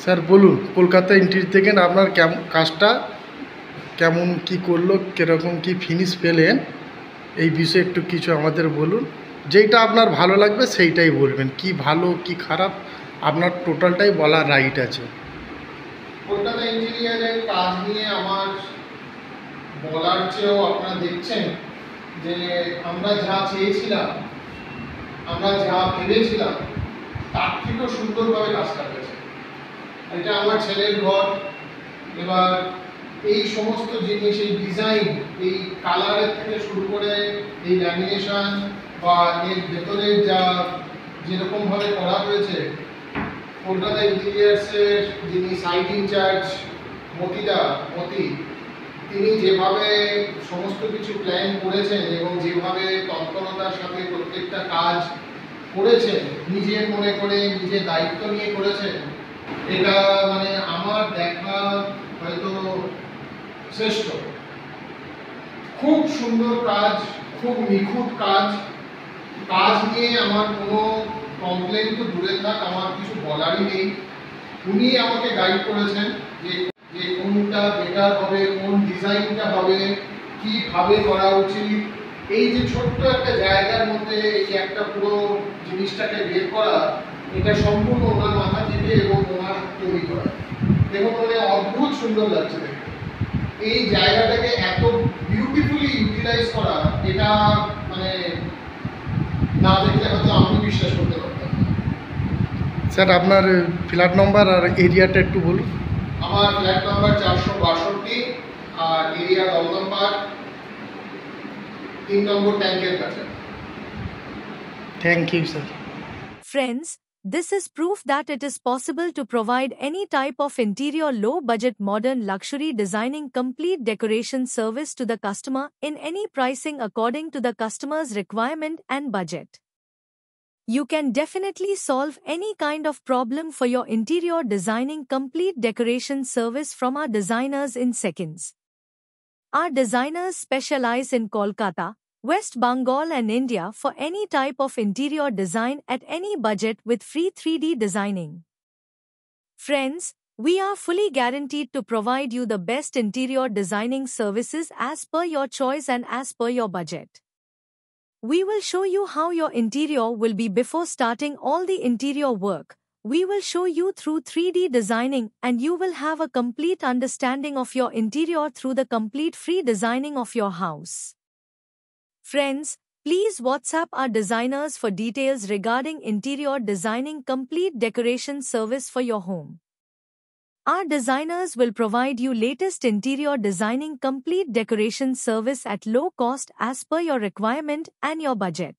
Sir বলুন, Kolkata interior থেকে আপনার কাজটা কেমন কি করলো, কীরকম কি ফিনিশ পেলেন, এই বিষয়ে একটু কিছু আমাদের বলুন। যেইটা আপনার ভালো লাগবে সেইটাই বলবেন, কি ভালো কি খারাপ আপনার টোটালটাই বলার রাইট আছে। কলকাতা ইন্টেরিয়রের কাজ নিয়ে আমার বলার চেয়েও আপনারা দেখছেন যে আমরা যা চেয়েছিলাম, আমরা যা ভেবেছিলাম তার থেকেও সুন্দরভাবে কাজটা হয়েছে। এটা আমার ছেলের ঘর। এবার এই সমস্ত জিনিস, এই ডিজাইন, এই কালারের থেকে শুরু করে এই ল্যামিনেশন বা এর ভেতরের যা যেরকমভাবে করা হয়েছে, কলকাতা ইন্টেরিয়ার্সের যিনি সাইট ইনচার্জ মতি, তিনি যেভাবে সমস্ত কিছু প্ল্যান করেছেন এবং যেভাবে তৎপরতার সাথে প্রত্যেকটা কাজ করেছেন, নিজে মনে করে নিজে দায়িত্ব নিয়ে করেছেন, এটা মানে আমার দেখা হয়তো শ্রেষ্ঠ। খুব সুন্দর কাজ, খুব নিখুঁত কাজ। কাজ নিয়ে আমার কোনো কমপ্লেন তো দূরে থাক, আমার কিছু বলারই নেই। উনি আমাকে গাইড করেছেন যে কোনটা বেটার হবে, কোন ডিজাইনটা হবে, কীভাবে করা উচিত। এই যে ছোট্ট একটা জায়গার মধ্যে এই একটা পুরো জিনিসটাকে বের করা, এটা সম্পূর্ণ ওনার মাথা থেকে এবং ওনার তৈরি করা। দেখুন, মানে অদ্ভুত সুন্দর লাগছে দেখতে। এই জায়গাটাকে এত বিউটিফুলি ইউটিলাইজ করা, এটা মানে না দেখলে হয়তো আমি বিশ্বাস করতে পারতাম না। স্যার আপনার ফ্ল্যাট নম্বর আর এরিয়াটা একটু বলুন। আমার ফ্ল্যাট নাম্বার 462 আর এরিয়া দমদম পার্ক, 3 নম্বর ট্যাঙ্কের কাছে। Thank you sir. Friends, this is proof that it is possible to provide any type of interior low-budget modern luxury designing complete decoration service to the customer in any pricing according to the customer's requirement and budget. You can definitely solve any kind of problem for your interior designing complete decoration service from our designers in seconds. Our designers specialize in Kolkata, West Bengal and India for any type of interior design at any budget with free 3D designing. Friends, we are fully guaranteed to provide you the best interior designing services as per your choice and as per your budget. We will show you how your interior will be before starting all the interior work. We will show you through 3D designing and you will have a complete understanding of your interior through the complete free designing of your house. Friends, please WhatsApp our designers for details regarding interior designing complete decoration service for your home. Our designers will provide you latest interior designing complete decoration service at low cost as per your requirement and your budget.